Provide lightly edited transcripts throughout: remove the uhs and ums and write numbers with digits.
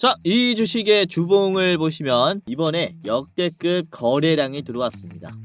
자, 이 주식의 주봉을 보시면 이번에 역대급 거래량이 들어왔습니다.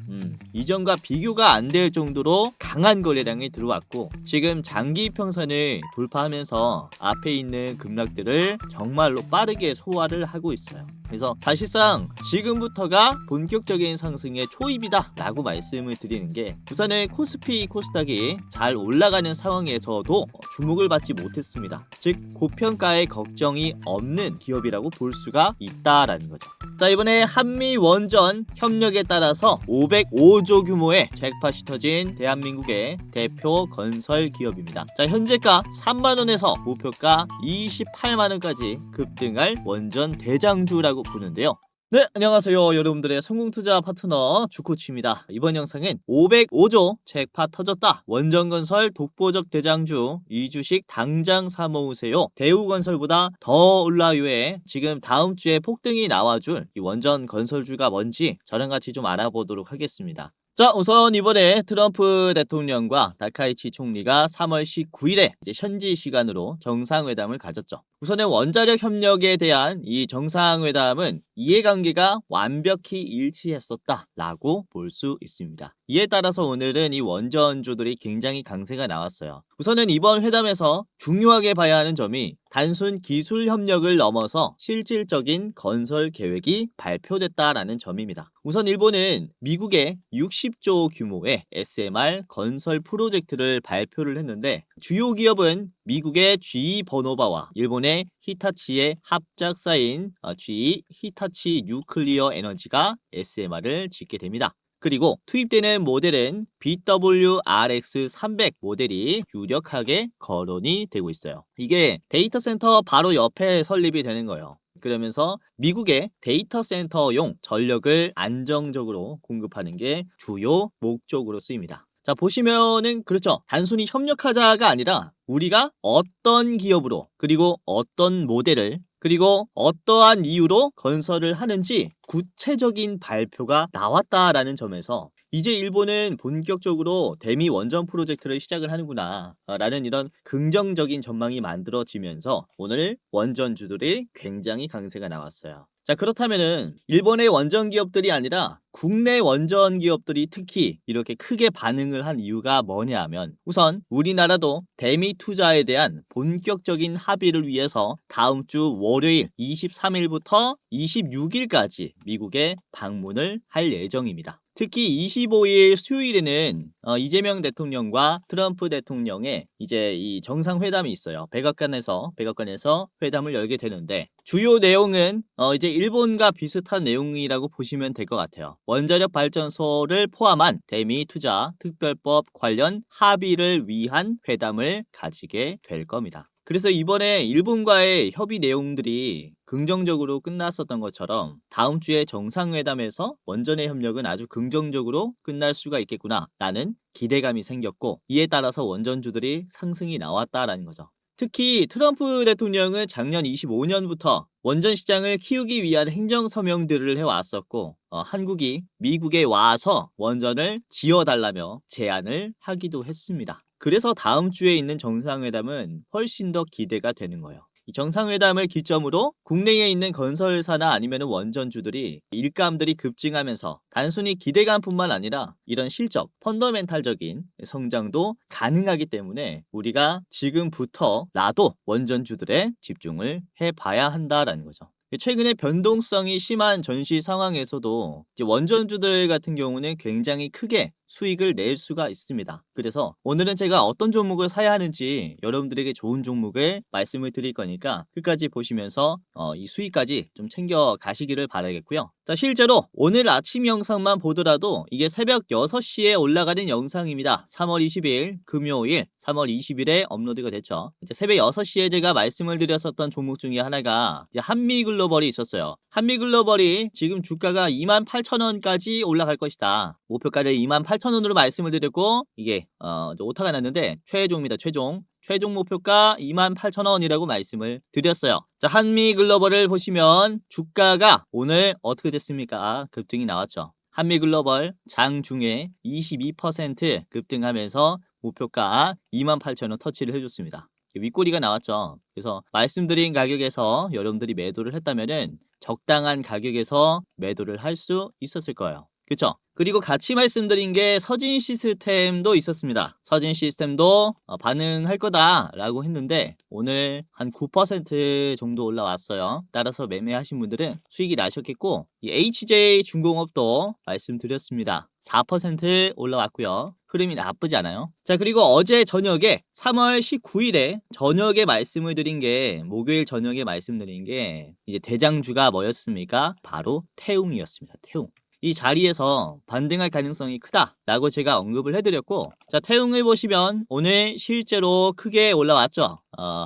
이전과 비교가 안 될 정도로 강한 거래량이 들어왔고, 지금 장기 평선을 돌파하면서 앞에 있는 급락들을 정말로 빠르게 소화를 하고 있어요. 그래서 사실상 지금부터가 본격적인 상승의 초입이다 라고 말씀을 드리는 게, 우선은 코스피 코스닥이 잘 올라가는 상황에서도 주목을 받지 못했습니다. 즉 고평가의 걱정이 없는 기업이라고 볼 수가 있다라는 거죠. 자, 이번에 한미 원전 협력에 따라서 505조 규모의 잭팟이 터진 대한민국의 대표 건설 기업입니다. 자, 현재가 3만원에서 목표가 28만원까지 급등할 원전 대장주라고 보는데요. 네, 안녕하세요. 여러분들의 성공투자 파트너 주코치입니다. 이번 영상은 505조 잭팟 터졌다, 원전건설 독보적 대장주, 이 주식 당장 사모으세요, 대우건설보다 더 올라요에 지금 다음 주에 폭등이 나와줄 이 원전 건설주가 뭔지 저랑 같이 좀 알아보도록 하겠습니다. 자, 우선 이번에 트럼프 대통령과 다카이치 총리가 3월 19일에 이제 현지 시간으로 정상회담을 가졌죠. 우선은 원자력 협력에 대한 이 정상회담은 이해관계가 완벽히 일치했었다라고 볼 수 있습니다. 이에 따라서 오늘은 이 원전주들이 굉장히 강세가 나왔어요. 우선은 이번 회담에서 중요하게 봐야 하는 점이 단순 기술 협력을 넘어서 실질적인 건설 계획이 발표됐다라는 점입니다. 우선 일본은 미국의 60조 규모의 SMR 건설 프로젝트를 발표를 했는데, 주요 기업은 미국의 GE 버노바와 일본의 히타치의 합작사인 GE 히타치 뉴클리어 에너지가 SMR을 짓게 됩니다. 그리고 투입되는 모델은 BWRX300 모델이 유력하게 거론이 되고 있어요. 이게 데이터 센터 바로 옆에 설립이 되는 거예요. 그러면서 미국의 데이터 센터용 전력을 안정적으로 공급하는 게 주요 목적으로 쓰입니다. 자, 보시면은 그렇죠. 단순히 협력하자가 아니라 우리가 어떤 기업으로, 그리고 어떤 모델을, 그리고 어떠한 이유로 건설을 하는지 구체적인 발표가 나왔다라는 점에서 이제 일본은 본격적으로 대미 원전 프로젝트를 시작을 하는구나 라는 이런 긍정적인 전망이 만들어지면서 오늘 원전주들이 굉장히 강세가 나왔어요. 자, 그렇다면은 일본의 원전 기업들이 아니라 국내 원전 기업들이 특히 이렇게 크게 반응을 한 이유가 뭐냐 하면, 우선 우리나라도 대미 투자에 대한 본격적인 합의를 위해서 다음 주 월요일 23일부터 26일까지 미국에 방문을 할 예정입니다. 특히 25일 수요일에는 이재명 대통령과 트럼프 대통령의 이제 이 정상회담이 있어요. 백악관에서 회담을 열게 되는데, 주요 내용은 이제 일본과 비슷한 내용이라고 보시면 될 것 같아요. 원자력 발전소를 포함한 대미 투자 특별법 관련 합의를 위한 회담을 가지게 될 겁니다. 그래서 이번에 일본과의 협의 내용들이 긍정적으로 끝났었던 것처럼 다음 주에 정상회담에서 원전의 협력은 아주 긍정적으로 끝날 수가 있겠구나 라는 기대감이 생겼고, 이에 따라서 원전주들이 상승이 나왔다라는 거죠. 특히 트럼프 대통령은 작년 25년부터 원전 시장을 키우기 위한 행정 서명들을 해왔었고, 한국이 미국에 와서 원전을 지어달라며 제안을 하기도 했습니다. 그래서 다음 주에 있는 정상회담은 훨씬 더 기대가 되는 거예요. 이 정상회담을 기점으로 국내에 있는 건설사나 아니면 원전주들이 일감들이 급증하면서 단순히 기대감뿐만 아니라 이런 실적, 펀더멘탈적인 성장도 가능하기 때문에 우리가 지금부터라도 원전주들에 집중을 해봐야 한다라는 거죠. 최근에 변동성이 심한 전시 상황에서도 이제 원전주들 같은 경우는 굉장히 크게 수익을 낼 수가 있습니다. 그래서 오늘은 제가 어떤 종목을 사야 하는지 여러분들에게 좋은 종목을 말씀을 드릴 거니까 끝까지 보시면서 이 수익까지 좀 챙겨 가시기를 바라겠고요. 자, 실제로 오늘 아침 영상만 보더라도 이게 새벽 6시에 올라가는 영상입니다. 3월 20일 금요일 3월 20일에 업로드가 됐죠. 이제 새벽 6시에 제가 말씀을 드렸었던 종목 중에 하나가 이제 한미글로벌이 있었어요. 한미글로벌이 지금 주가가 28,000원까지 올라갈 것이다. 목표가를 28,000원으로 말씀을 드렸고, 이게 오타가 났는데 최종입니다. 최종 목표가 28,000원이라고 말씀을 드렸어요. 자, 한미글로벌을 보시면 주가가 오늘 어떻게 됐습니까? 급등이 나왔죠. 한미글로벌 장중에 22% 급등하면서 목표가 28,000원 터치를 해줬습니다. 윗꼬리가 나왔죠. 그래서 말씀드린 가격에서 여러분들이 매도를 했다면은 적당한 가격에서 매도를 할 수 있었을 거예요. 그쵸? 그리고 같이 말씀드린 게 서진 시스템도 있었습니다. 서진 시스템도 반응할 거다라고 했는데 오늘 한 9% 정도 올라왔어요. 따라서 매매하신 분들은 수익이 나셨겠고, 이 HJ 중공업도 말씀드렸습니다. 4% 올라왔고요. 흐름이 나쁘지 않아요. 자, 그리고 어제 저녁에 3월 19일에 저녁에 말씀을 드린 게, 목요일 저녁에 말씀드린 게 이제 대장주가 뭐였습니까? 바로 태웅이었습니다. 태웅. 이 자리에서 반등할 가능성이 크다라고 제가 언급을 해드렸고, 자, 태웅을 보시면 오늘 실제로 크게 올라왔죠.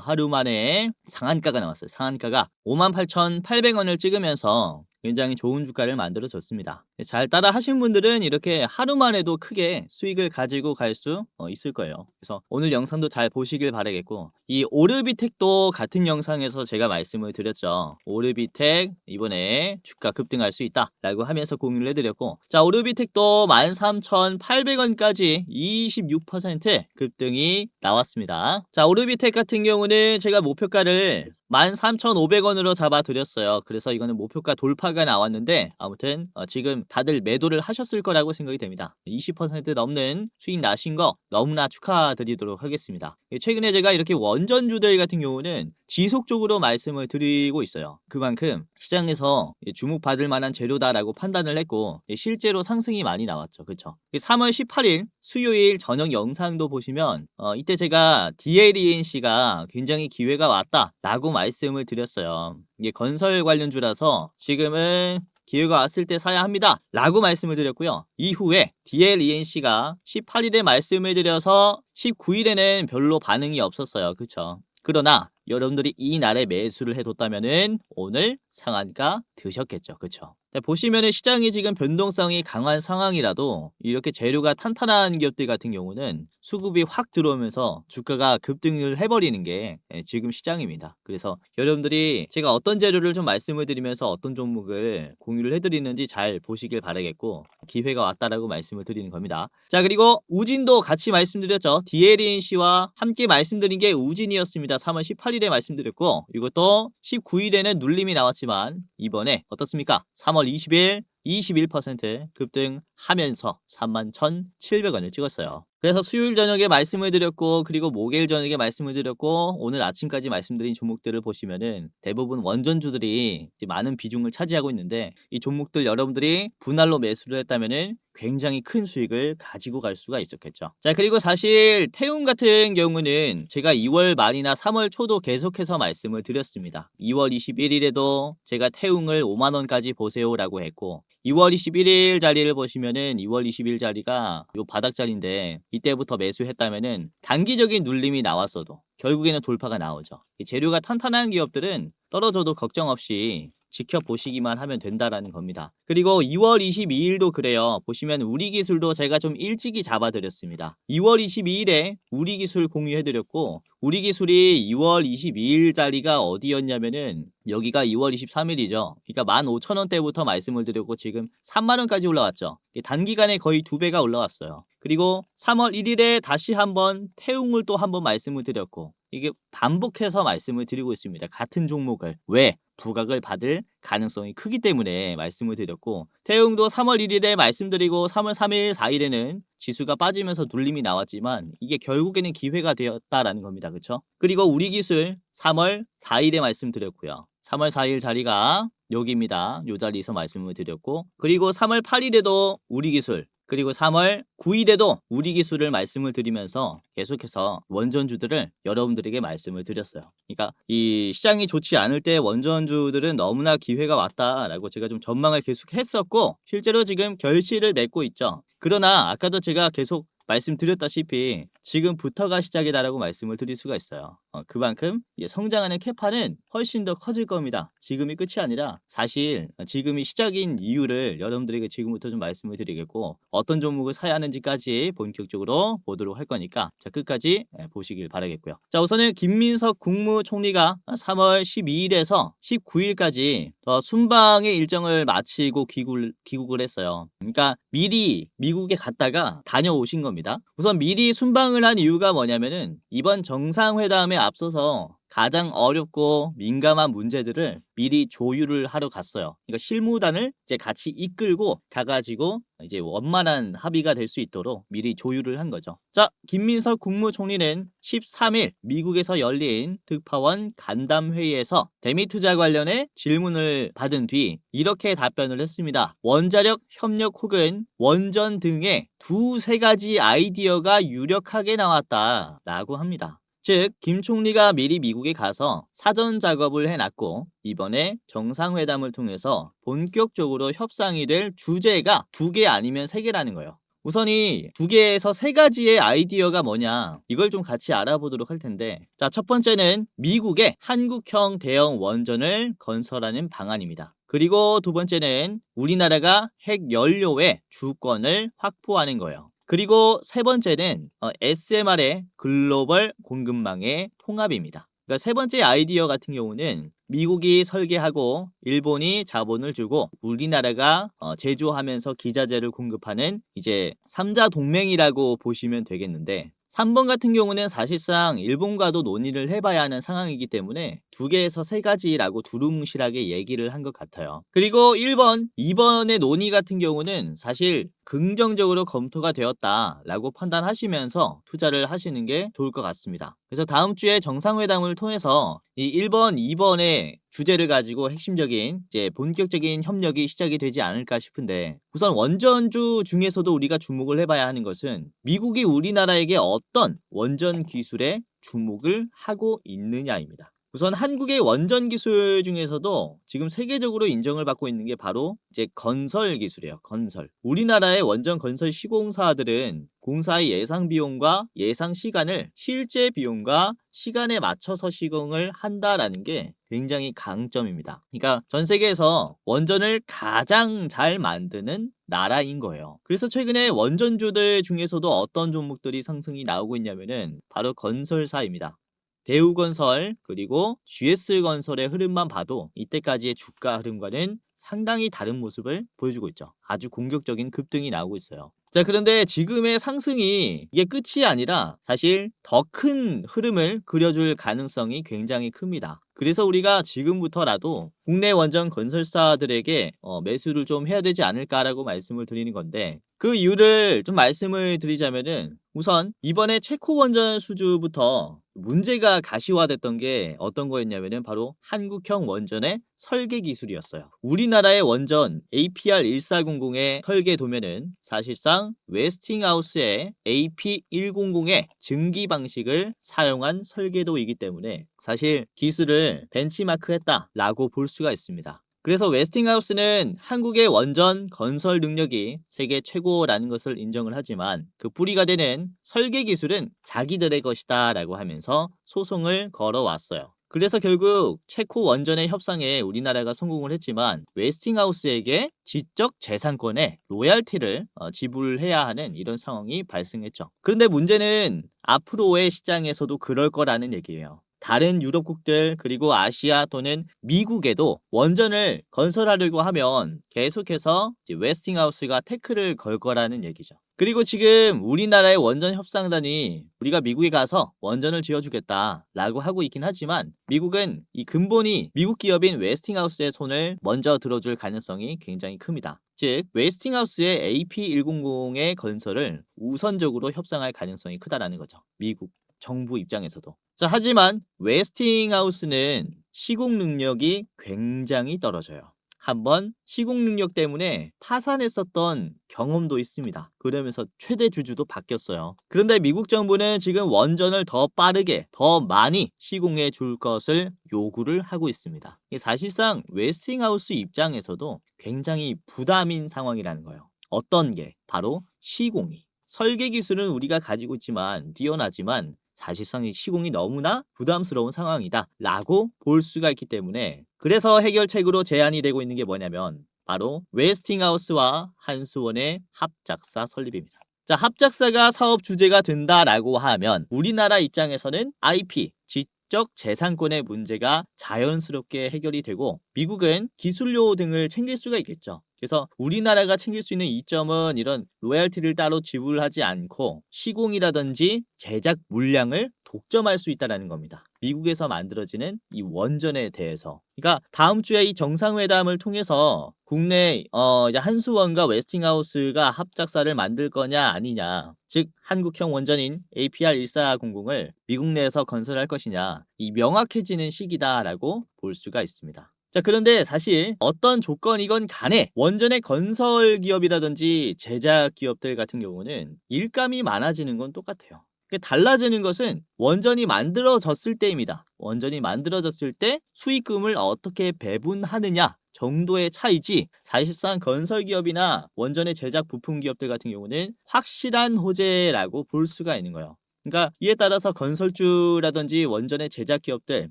하루 만에 상한가가 나왔어요. 상한가가 58,800원을 찍으면서 굉장히 좋은 주가를 만들어줬습니다. 잘 따라 하신 분들은 이렇게 하루만 해도 크게 수익을 가지고 갈 수 있을 거예요. 그래서 오늘 영상도 잘 보시길 바라겠고, 이 오르비텍도 같은 영상에서 제가 말씀을 드렸죠. 오르비텍 이번에 주가 급등할 수 있다 라고 하면서 공유를 해드렸고, 자, 오르비텍도 13,800원까지 26% 급등이 나왔습니다. 자, 오르비텍 같은 경우는 제가 목표가를 13,500원으로 잡아드렸어요. 그래서 이거는 목표가 돌파가 나왔는데, 아무튼 지금 다들 매도를 하셨을 거라고 생각이 됩니다. 20% 넘는 수익 나신 거 너무나 축하드리도록 하겠습니다. 최근에 제가 이렇게 원전주들 같은 경우는 지속적으로 말씀을 드리고 있어요. 그만큼 시장에서 주목받을 만한 재료다라고 판단을 했고, 실제로 상승이 많이 나왔죠. 그쵸? 3월 18일 수요일 저녁 영상도 보시면 이때 제가 DLENC가 굉장히 기회가 왔다라고 말씀을 드렸어요. 이게 건설 관련주라서 지금은 기회가 왔을 때 사야 합니다 라고 말씀을 드렸고요. 이후에 DLENC가 18일에 말씀을 드려서 19일에는 별로 반응이 없었어요. 그쵸? 그러나 여러분들이 이 날에 매수를 해뒀다면은 오늘 상한가 드셨겠죠. 그쵸? 보시면은 시장이 지금 변동성이 강한 상황이라도 이렇게 재료가 탄탄한 기업들 같은 경우는 수급이 확 들어오면서 주가가 급등을 해버리는 게 지금 시장입니다. 그래서 여러분들이 제가 어떤 재료를 좀 말씀을 드리면서 어떤 종목을 공유를 해드리는지 잘 보시길 바라겠고, 기회가 왔다라고 말씀을 드리는 겁니다. 자, 그리고 우진도 같이 말씀드렸죠. DLENC와 함께 말씀드린 게 우진이었습니다. 3월 18일에 말씀드렸고, 이것도 19일에는 눌림이 나왔지만 이번에 어떻습니까? 3월 20일 21% 급등하면서 31,700원을 찍었어요. 그래서 수요일 저녁에 말씀을 드렸고, 그리고 목요일 저녁에 말씀을 드렸고, 오늘 아침까지 말씀드린 종목들을 보시면은 대부분 원전주들이 많은 비중을 차지하고 있는데, 이 종목들 여러분들이 분할로 매수를 했다면은 굉장히 큰 수익을 가지고 갈 수가 있었겠죠. 자, 그리고 사실 태움 같은 경우는 제가 2월 말이나 3월 초도 계속해서 말씀을 드렸습니다. 2월 21일에도 제가 태움을 5만원까지 보세요라고 했고, 2월 21일 자리를 보시면은 2월 20일 자리가 요 바닥 자리인데, 이때부터 매수했다면은 단기적인 눌림이 나왔어도 결국에는 돌파가 나오죠. 재료가 탄탄한 기업들은 떨어져도 걱정 없이 지켜보시기만 하면 된다라는 겁니다. 그리고 2월 22일도 그래요. 보시면 우리기술도 제가 좀 일찍이 잡아드렸습니다. 2월 22일에 우리기술 공유해드렸고, 우리기술이 2월 22일 자리가 어디였냐면은 여기가 2월 23일이죠. 그러니까 15,000원대부터 말씀을 드렸고 지금 3만원까지 올라왔죠. 단기간에 거의 2배가 올라왔어요. 그리고 3월 1일에 다시 한번 태웅을 또 한번 말씀을 드렸고, 이게 반복해서 말씀을 드리고 있습니다. 같은 종목을. 왜? 부각을 받을 가능성이 크기 때문에 말씀을 드렸고, 태웅도 3월 1일에 말씀드리고 3월 3일, 4일에는 지수가 빠지면서 눌림이 나왔지만 이게 결국에는 기회가 되었다라는 겁니다. 그쵸? 그리고 우리기술 3월 4일에 말씀드렸고요. 3월 4일 자리가 여기입니다. 요 자리에서 말씀을 드렸고, 그리고 3월 8일에도 우리기술, 그리고 3월 9일에도 우리기술을 말씀을 드리면서 계속해서 원전주들을 여러분들에게 말씀을 드렸어요. 그러니까 이 시장이 좋지 않을 때 원전주들은 너무나 기회가 왔다라고 제가 좀 전망을 계속 했었고, 실제로 지금 결실을 맺고 있죠. 그러나 아까도 제가 계속 말씀드렸다시피 지금부터가 시작이다라고 말씀을 드릴 수가 있어요. 그만큼 성장하는 캐파는 훨씬 더 커질 겁니다. 지금이 끝이 아니라 사실 지금이 시작인 이유를 여러분들에게 지금부터 좀 말씀을 드리겠고, 어떤 종목을 사야 하는지까지 본격적으로 보도록 할 거니까 자, 끝까지 보시길 바라겠고요. 자, 우선은 김민석 국무총리가 3월 12일에서 19일까지 순방의 일정을 마치고 귀국을 했어요. 그러니까 미리 미국에 갔다가 다녀오신 겁니다. 우선 미리 순방을 결정을 한 이유가 뭐냐면은 이번 정상회담에 앞서서 가장 어렵고 민감한 문제들을 미리 조율을 하러 갔어요. 그러니까 실무단을 이제 같이 이끌고 가가지고 이제 원만한 합의가 될 수 있도록 미리 조율을 한 거죠. 자, 김민석 국무총리는 13일 미국에서 열린 특파원 간담회의에서 대미 투자 관련해 질문을 받은 뒤 이렇게 답변을 했습니다. 원자력 협력 혹은 원전 등의 두세 가지 아이디어가 유력하게 나왔다라고 합니다. 즉, 김 총리가 미리 미국에 가서 사전 작업을 해놨고 이번에 정상회담을 통해서 본격적으로 협상이 될 주제가 2개 아니면 3개라는 거예요. 우선 이 2개에서 3가지의 아이디어가 뭐냐, 이걸 좀 같이 알아보도록 할 텐데, 자, 첫 번째는 미국의 한국형 대형 원전을 건설하는 방안입니다. 그리고 두 번째는 우리나라가 핵 연료의 주권을 확보하는 거예요. 그리고 세 번째는 SMR의 글로벌 공급망의 통합입니다. 그러니까 세 번째 아이디어 같은 경우는 미국이 설계하고 일본이 자본을 주고 우리나라가 제조하면서 기자재를 공급하는 이제 3자 동맹이라고 보시면 되겠는데, 3번 같은 경우는 사실상 일본과도 논의를 해봐야 하는 상황이기 때문에 2개에서 3가지라고 두루뭉실하게 얘기를 한 것 같아요. 그리고 1번, 2번의 논의 같은 경우는 사실 긍정적으로 검토가 되었다라고 판단하시면서 투자를 하시는 게 좋을 것 같습니다. 그래서 다음 주에 정상회담을 통해서 이 1번, 2번의 주제를 가지고 핵심적인 이제 본격적인 협력이 시작이 되지 않을까 싶은데, 우선 원전주 중에서도 우리가 주목을 해봐야 하는 것은 미국이 우리나라에게 어떤 원전 기술에 주목을 하고 있느냐입니다. 우선 한국의 원전 기술 중에서도 지금 세계적으로 인정을 받고 있는 게 바로 이제 건설 기술이에요. 건설. 우리나라의 원전 건설 시공사들은 공사의 예상 비용과 예상 시간을 실제 비용과 시간에 맞춰서 시공을 한다라는 게 굉장히 강점입니다. 그러니까 전 세계에서 원전을 가장 잘 만드는 나라인 거예요. 그래서 최근에 원전주들 중에서도 어떤 종목들이 상승이 나오고 있냐면은 바로 건설사입니다. 대우건설 그리고 GS건설의 흐름만 봐도 이때까지의 주가 흐름과는 상당히 다른 모습을 보여주고 있죠. 아주 공격적인 급등이 나오고 있어요. 자, 그런데 지금의 상승이 이게 끝이 아니라 사실 더 큰 흐름을 그려줄 가능성이 굉장히 큽니다. 그래서 우리가 지금부터라도 국내 원전 건설사들에게 매수를 좀 해야 되지 않을까라고 말씀을 드리는 건데, 그 이유를 좀 말씀을 드리자면은 우선 이번에 체코 원전 수주부터 문제가 가시화됐던 게 어떤 거였냐면은 바로 한국형 원전의 설계 기술이었어요. 우리나라의 원전 APR1400의 설계 도면은 사실상 웨스팅하우스의 AP100의 증기 방식을 사용한 설계도이기 때문에 사실 기술을 벤치마크했다라고 볼 수가 있습니다. 그래서 웨스팅하우스는 한국의 원전 건설 능력이 세계 최고라는 것을 인정을 하지만 그 뿌리가 되는 설계 기술은 자기들의 것이다 라고 하면서 소송을 걸어왔어요. 그래서 결국 체코 원전의 협상에 우리나라가 성공을 했지만 웨스팅하우스에게 지적 재산권의 로얄티를 지불해야 하는 이런 상황이 발생했죠. 그런데 문제는 앞으로의 시장에서도 그럴 거라는 얘기예요. 다른 유럽국들 그리고 아시아 또는 미국에도 원전을 건설하려고 하면 계속해서 웨스팅하우스가 태클을 걸 거라는 얘기죠. 그리고 지금 우리나라의 원전 협상단이 우리가 미국에 가서 원전을 지어주겠다라고 하고 있긴 하지만 미국은 이 근본이 미국 기업인 웨스팅하우스의 손을 먼저 들어줄 가능성이 굉장히 큽니다. 즉 웨스팅하우스의 AP100의 건설을 우선적으로 협상할 가능성이 크다라는 거죠. 미국 정부 입장에서도. 자, 하지만 웨스팅하우스는 시공 능력이 굉장히 떨어져요. 한번 시공 능력 때문에 파산했었던 경험도 있습니다. 그러면서 최대 주주도 바뀌었어요. 그런데 미국 정부는 지금 원전을 더 빠르게 더 많이 시공해 줄 것을 요구를 하고 있습니다. 사실상 웨스팅하우스 입장에서도 굉장히 부담인 상황이라는 거예요. 어떤 게? 바로 시공이. 설계 기술은 우리가 가지고 있지만 뛰어나지만 사실상 이 시공이 너무나 부담스러운 상황이다 라고 볼 수가 있기 때문에, 그래서 해결책으로 제안이 되고 있는 게 뭐냐면 바로 웨스팅하우스와 한수원의 합작사 설립입니다. 자, 합작사가 사업 주제가 된다라고 하면 우리나라 입장에서는 IP, 지적 재산권의 문제가 자연스럽게 해결이 되고 미국은 기술료 등을 챙길 수가 있겠죠. 그래서 우리나라가 챙길 수 있는 이점은 이런 로얄티를 따로 지불하지 않고 시공이라든지 제작 물량을 독점할 수 있다는 겁니다. 미국에서 만들어지는 이 원전에 대해서. 그러니까 다음 주에 이 정상회담을 통해서 국내 이제 한수원과 웨스팅하우스가 합작사를 만들 거냐 아니냐, 즉 한국형 원전인 APR1400을 미국 내에서 건설할 것이냐, 이 명확해지는 시기다라고 볼 수가 있습니다. 자, 그런데 사실 어떤 조건이건 간에 원전의 건설 기업이라든지 제작 기업들 같은 경우는 일감이 많아지는 건 똑같아요. 달라지는 것은 원전이 만들어졌을 때입니다. 원전이 만들어졌을 때 수익금을 어떻게 배분하느냐 정도의 차이지, 사실상 건설 기업이나 원전의 제작 부품 기업들 같은 경우는 확실한 호재라고 볼 수가 있는 거예요. 그러니까 이에 따라서 건설주라든지 원전의 제작 기업들,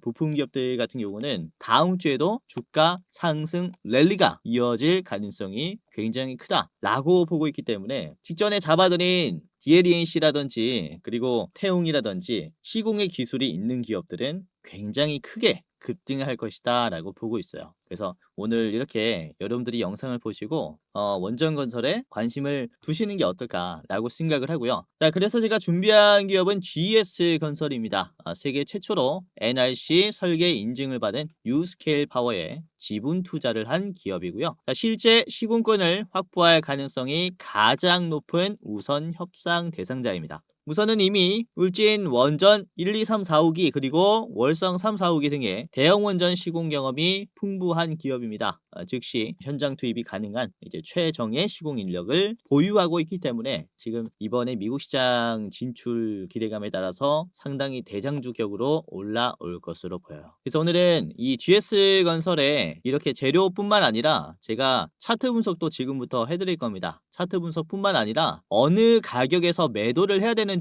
부품 기업들 같은 경우는 다음 주에도 주가 상승 랠리가 이어질 가능성이 굉장히 크다라고 보고 있기 때문에 직전에 잡아들인 DLENC라든지 그리고 태웅이라든지 시공의 기술이 있는 기업들은 굉장히 크게 급등할 것이다 라고 보고 있어요. 그래서 오늘 이렇게 여러분들이 영상을 보시고 원전 건설에 관심을 두시는 게 어떨까라고 생각을 하고요. 자, 그래서 제가 준비한 기업은 GS건설입니다. 세계 최초로 NRC 설계 인증을 받은 유스케일 파워에 지분 투자를 한 기업이고요. 자, 실제 시공권을 확보할 가능성이 가장 높은 우선 협상 대상자입니다. 우선은 이미 울진 원전 1, 2, 3, 4, 5기 그리고 월성 3, 4, 5기 등의 대형 원전 시공 경험이 풍부한 기업입니다. 즉시 현장 투입이 가능한 이제 최정예 시공 인력을 보유하고 있기 때문에 지금 이번에 미국 시장 진출 기대감에 따라서 상당히 대장주 격으로 올라올 것으로 보여요. 그래서 오늘은 이 GS건설에 이렇게 재료뿐만 아니라 제가 차트 분석도 지금부터 해드릴 겁니다. 차트 분석뿐만 아니라 어느 가격에서 매도를 해야 되는지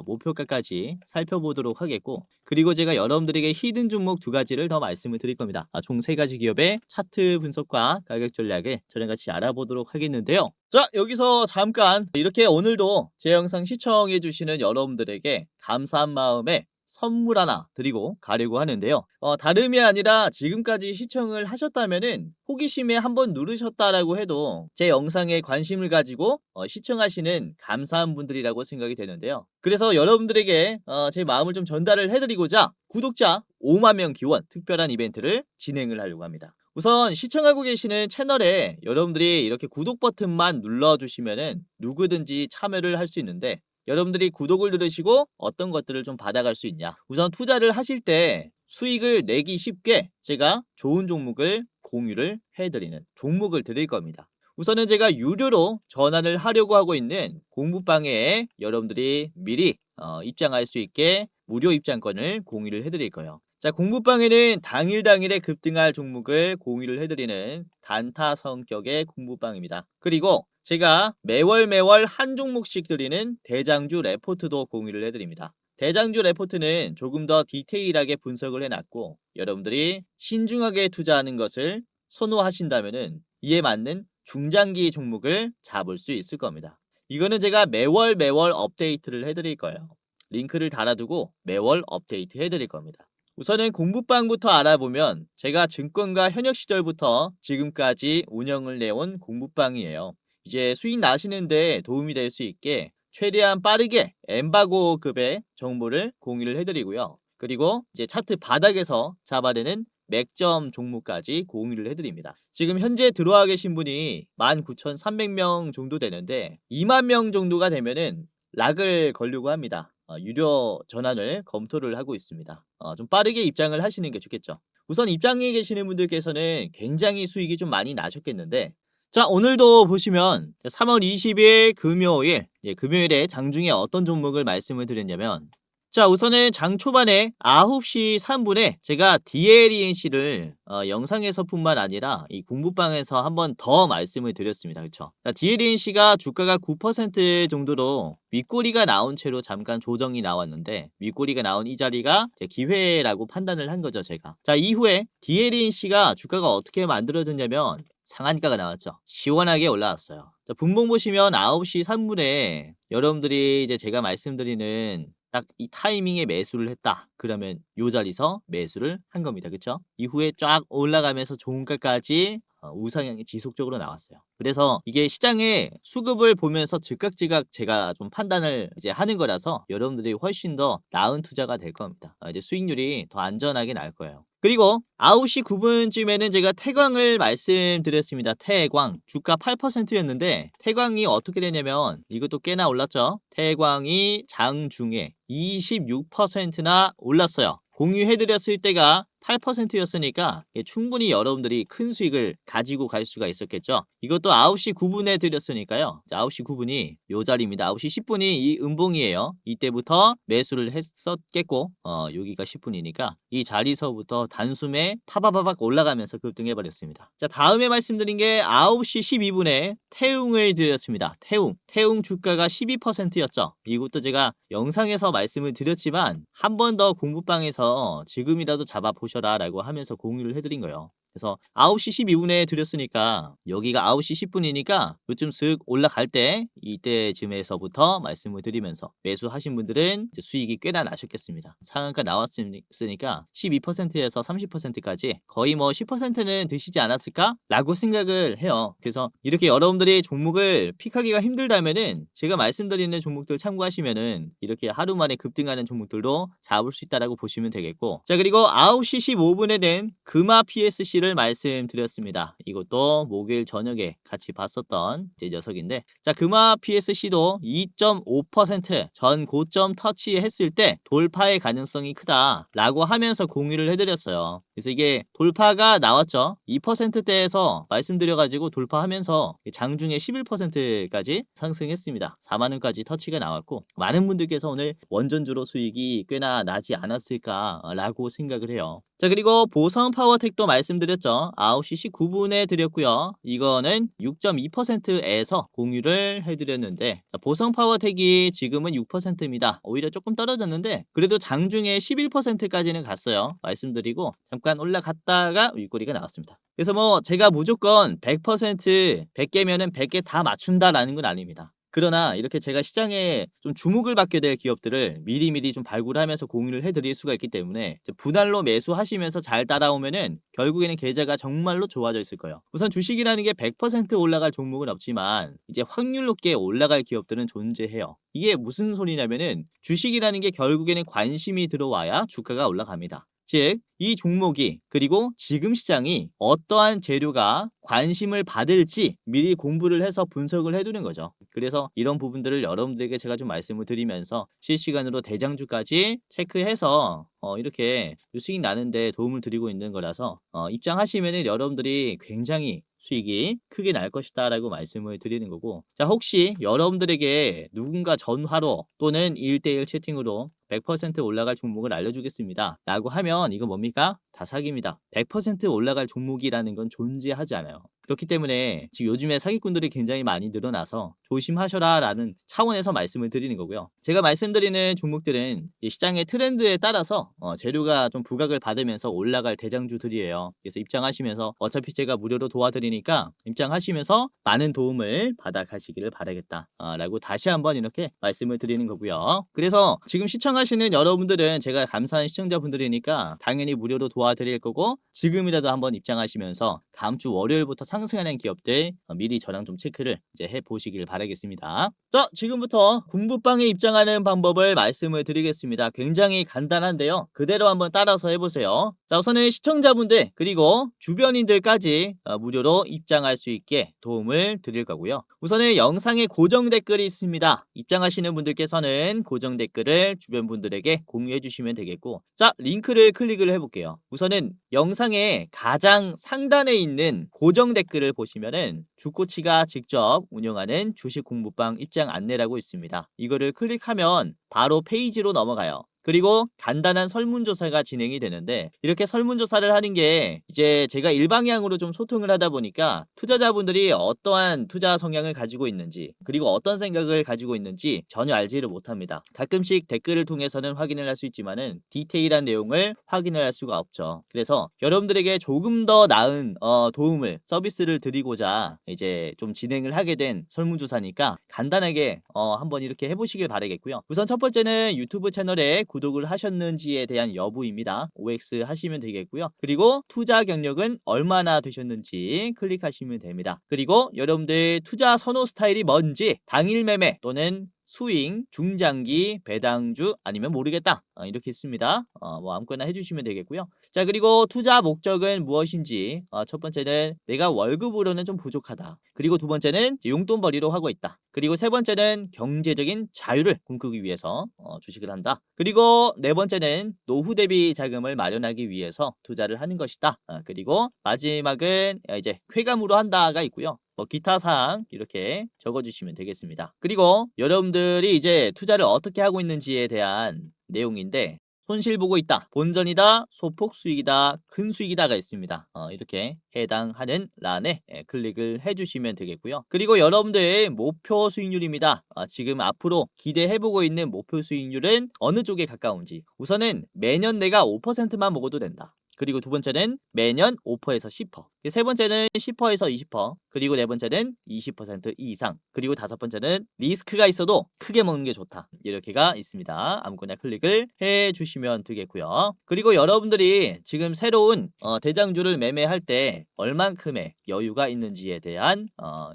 목표가까지 살펴보도록 하겠고, 그리고 제가 여러분들에게 히든 종목 2가지를 더 말씀을 드릴 겁니다. 총 3가지 기업의 차트 분석과 가격 전략을 저랑 같이 알아보도록 하겠는데요. 자, 여기서 잠깐 이렇게 오늘도 제 영상 시청해주시는 여러분들에게 감사한 마음에 선물 하나 드리고 가려고 하는데요. 다름이 아니라 지금까지 시청을 하셨다면은 호기심에 한번 누르셨다라고 해도 제 영상에 관심을 가지고 시청하시는 감사한 분들이라고 생각이 되는데요. 그래서 여러분들에게 제 마음을 좀 전달을 해드리고자 구독자 5만 명 기원 특별한 이벤트를 진행을 하려고 합니다. 우선 시청하고 계시는 채널에 여러분들이 이렇게 구독 버튼만 눌러주시면은 누구든지 참여를 할 수 있는데, 여러분들이 구독을 누르시고 어떤 것들을 좀 받아갈 수 있냐, 우선 투자를 하실 때 수익을 내기 쉽게 제가 좋은 종목을 공유를 해드리는 종목을 드릴 겁니다. 우선은 제가 유료로 전환을 하려고 하고 있는 공부방에 여러분들이 미리 입장할 수 있게 무료 입장권을 공유를 해드릴 거예요. 자, 공부방에는 당일에 급등할 종목을 공유를 해드리는 단타 성격의 공부방입니다. 그리고 제가 매월 한 종목씩 드리는 대장주 레포트도 공유를 해드립니다. 대장주 레포트는 조금 더 디테일하게 분석을 해놨고, 여러분들이 신중하게 투자하는 것을 선호하신다면은 이에 맞는 중장기 종목을 잡을 수 있을 겁니다. 이거는 제가 매월 업데이트를 해드릴 거예요. 링크를 달아두고 매월 업데이트 해드릴 겁니다. 우선은 공부방부터 알아보면 제가 증권가 현역 시절부터 지금까지 운영을 내온 공부방이에요. 이제 수익 나시는데 도움이 될 수 있게 최대한 빠르게 엠바고급의 정보를 공유를 해드리고요. 그리고 이제 차트 바닥에서 잡아내는 맥점 종목까지 공유를 해드립니다. 지금 현재 들어와 계신 분이 19,300명 정도 되는데 2만 명 정도가 되면은 락을 걸려고 합니다. 유료 전환을 검토를 하고 있습니다. 좀 빠르게 입장을 하시는 게 좋겠죠. 우선 입장에 계시는 분들께서는 굉장히 수익이 좀 많이 나셨겠는데, 자, 오늘도 보시면 3월 20일 금요일, 금요일에 장중에 어떤 종목을 말씀을 드렸냐면, 자, 우선은 장 초반에 9시 3분에 제가 DLENC를 영상에서뿐만 아니라 이 공부방에서 한번 더 말씀을 드렸습니다. 그렇죠? DLENC가 주가가 9% 정도로 윗꼬리가 나온 채로 잠깐 조정이 나왔는데, 윗꼬리가 나온 이 자리가 기회라고 판단을 한 거죠, 제가. 자, 이후에 DLENC가 주가가 어떻게 만들어졌냐면 상한가가 나왔죠. 시원하게 올라왔어요. 자, 분봉 보시면 9시 3분에 여러분들이 이제 제가 말씀드리는 딱 이 타이밍에 매수를 했다. 그러면 요 자리에서 매수를 한 겁니다. 그쵸? 이후에 쫙 올라가면서 종가까지 우상향이 지속적으로 나왔어요. 그래서 이게 시장의 수급을 보면서 즉각 제가 좀 판단을 이제 하는 거라서 여러분들이 훨씬 더 나은 투자가 될 겁니다. 이제 수익률이 더 안전하게 날 거예요. 그리고 9시 9분쯤에는 제가 태광을 말씀드렸습니다. 태광 주가 8%였는데 태광이 어떻게 되냐면 이것도 꽤나 올랐죠. 태광이 장중에 26%나 올랐어요. 공유해드렸을 때가 8%였으니까 충분히 여러분들이 큰 수익을 가지고 갈 수가 있었겠죠. 이것도 9시 9분에 드렸으니까요. 9시 9분이 요 자리입니다. 9시 10분이 이 음봉이에요. 이때부터 매수를 했었겠고 여기가 10분이니까 이 자리서부터 단숨에 파바바박 올라가면서 급등해버렸습니다. 자, 다음에 말씀드린 게 9시 12분에 태웅을 드렸습니다. 태웅 주가가 12%였죠. 이것도 제가 영상에서 말씀을 드렸지만 한 번 더 공부방에서 지금이라도 잡아보셔라 라고 하면서 공유를 해드린 거예요. 그래서 9시 12분에 드렸으니까 여기가 9시 10분이니까 요즘 슥 올라갈 때 이때쯤에서부터 말씀을 드리면서 매수하신 분들은 이제 수익이 꽤나 나셨겠습니다. 상한가 나왔으니까 12%에서 30%까지 거의 뭐 10%는 드시지 않았을까? 라고 생각을 해요. 그래서 이렇게 여러분들이 종목을 픽하기가 힘들다면은 제가 말씀드리는 종목들 참고하시면은 이렇게 하루 만에 급등하는 종목들도 잡을 수 있다라고 보시면 되겠고, 자, 그리고 9시 15분에 된 금화 PSC를 말씀드렸습니다. 이것도 목요일 저녁에 같이 봤었던 제 녀석인데, 자, 금화 PSC도 2.5% 고점 터치했을 때 돌파의 가능성이 크다라고 하면서 공유를 해드렸어요. 그래서 이게 돌파가 나왔죠. 2%대에서 말씀드려가지고 돌파하면서 장중에 11%까지 상승했습니다. 4만원까지 터치가 나왔고 많은 분들께서 오늘 원전주로 수익이 꽤나 나지 않았을까라고 생각을 해요. 자, 그리고 보성 파워텍도 말씀드렸죠. 9시 19분에 드렸고요. 이거는 6.2%에서 공유를 해드렸는데, 자, 보성 파워텍이 지금은 6%입니다. 오히려 조금 떨어졌는데 그래도 장중에 11%까지는 갔어요. 말씀드리고 잠깐 올라갔다가 윗꼬리가 나왔습니다. 그래서 뭐 제가 무조건 100% 100개면은 100개 다 맞춘다라는 건 아닙니다. 그러나 이렇게 제가 시장에 좀 주목을 받게 될 기업들을 미리미리 좀 발굴하면서 공유를 해드릴 수가 있기 때문에 분할로 매수하시면서 잘 따라오면은 결국에는 계좌가 정말로 좋아져 있을 거예요. 우선 주식이라는 게 100% 올라갈 종목은 없지만 이제 확률 높게 올라갈 기업들은 존재해요. 이게 무슨 소리냐면은 주식이라는 게 결국에는 관심이 들어와야 주가가 올라갑니다. 즉, 이 종목이 그리고 지금 시장이 어떠한 재료가 관심을 받을지 미리 공부를 해서 분석을 해두는 거죠. 그래서 이런 부분들을 여러분들에게 제가 좀 말씀을 드리면서 실시간으로 대장주까지 체크해서 이렇게 수익 나는데 도움을 드리고 있는 거라서 입장하시면은 여러분들이 굉장히 수익이 크게 날 것이다 라고 말씀을 드리는 거고, 자, 혹시 여러분들에게 누군가 전화로 또는 1대1 채팅으로 100% 올라갈 종목을 알려주겠습니다 라고 하면 이건 뭡니까? 다 사기입니다. 100% 올라갈 종목이라는 건 존재하지 않아요. 그렇기 때문에 지금 요즘에 사기꾼들이 굉장히 많이 늘어나서 조심하셔라 라는 차원에서 말씀을 드리는 거고요. 제가 말씀드리는 종목들은 시장의 트렌드에 따라서 재료가 좀 부각을 받으면서 올라갈 대장주들이에요. 그래서 입장하시면서 어차피 제가 무료로 도와드리니까 입장하시면서 많은 도움을 받아 가시기를 바라겠다 라고 다시 한번 이렇게 말씀을 드리는 거고요. 그래서 지금 시청하시는 여러분들은 제가 감사한 시청자분들이니까 당연히 무료로 도와드릴 거고, 지금이라도 한번 입장하시면서 다음 주 월요일부터 상승하는 기업들 미리 저랑 좀 체크를 이제 해보시길 바라겠습니다. 자, 지금부터 공부방에 입장하는 방법을 말씀을 드리겠습니다. 굉장히 간단한데요. 그대로 한번 따라서 해보세요. 자, 우선은 시청자분들 그리고 주변인들까지 무료로 입장할 수 있게 도움을 드릴 거고요. 우선은 영상에 고정 댓글이 있습니다. 입장하시는 분들께서는 고정 댓글을 주변 분들에게 공유해 주시면 되겠고, 자, 링크를 클릭을 해볼게요. 우선은 영상의 가장 상단에 있는 고정 댓글을 보시면은 주코치가 직접 운영하는 주식 공부방 입장 안내라고 있습니다. 이거를 클릭하면 바로 페이지로 넘어가요. 그리고 간단한 설문조사가 진행이 되는데, 이렇게 설문조사를 하는 게 이제 제가 일방향으로 좀 소통을 하다 보니까 투자자분들이 어떠한 투자 성향을 가지고 있는지 그리고 어떤 생각을 가지고 있는지 전혀 알지를 못합니다. 가끔씩 댓글을 통해서는 확인을 할 수 있지만은 디테일한 내용을 확인을 할 수가 없죠. 그래서 여러분들에게 조금 더 나은 도움을 서비스를 드리고자 이제 좀 진행을 하게 된 설문조사니까 간단하게 한번 이렇게 해보시길 바라겠고요. 우선 첫 번째는 유튜브 채널에 구독을 하셨는지에 대한 여부입니다. OX 하시면 되겠고요. 그리고 투자 경력은 얼마나 되셨는지 클릭하시면 됩니다. 그리고 여러분들 투자 선호 스타일이 뭔지 당일 매매 또는 스윙, 중장기, 배당주 아니면 모르겠다 이렇게 있습니다. 뭐 아무거나 해주시면 되겠고요. 자, 그리고 투자 목적은 무엇인지 첫 번째는 내가 월급으로는 좀 부족하다. 그리고 두 번째는 용돈벌이로 하고 있다. 그리고 세 번째는 경제적인 자유를 꿈꾸기 위해서 주식을 한다. 그리고 네 번째는 노후 대비 자금을 마련하기 위해서 투자를 하는 것이다. 그리고 마지막은 이제 쾌감으로 한다가 있고요. 뭐 기타 사항 이렇게 적어주시면 되겠습니다. 그리고 여러분들이 이제 투자를 어떻게 하고 있는지에 대한 내용인데 손실 보고 있다, 본전이다, 소폭 수익이다, 큰 수익이다가 있습니다. 이렇게 해당하는 란에 클릭을 해주시면 되겠고요. 그리고 여러분들의 목표 수익률입니다. 지금 앞으로 기대해보고 있는 목표 수익률은 어느 쪽에 가까운지 우선은 매년 내가 5%만 먹어도 된다. 그리고 두 번째는 매년 5%에서 10%. 세 번째는 10%에서 20%. 그리고 네 번째는 20% 이상. 그리고 다섯 번째는 리스크가 있어도 크게 먹는 게 좋다. 이렇게가 있습니다. 아무거나 클릭을 해 주시면 되겠고요. 그리고 여러분들이 지금 새로운 대장주를 매매할 때 얼만큼의 여유가 있는지에 대한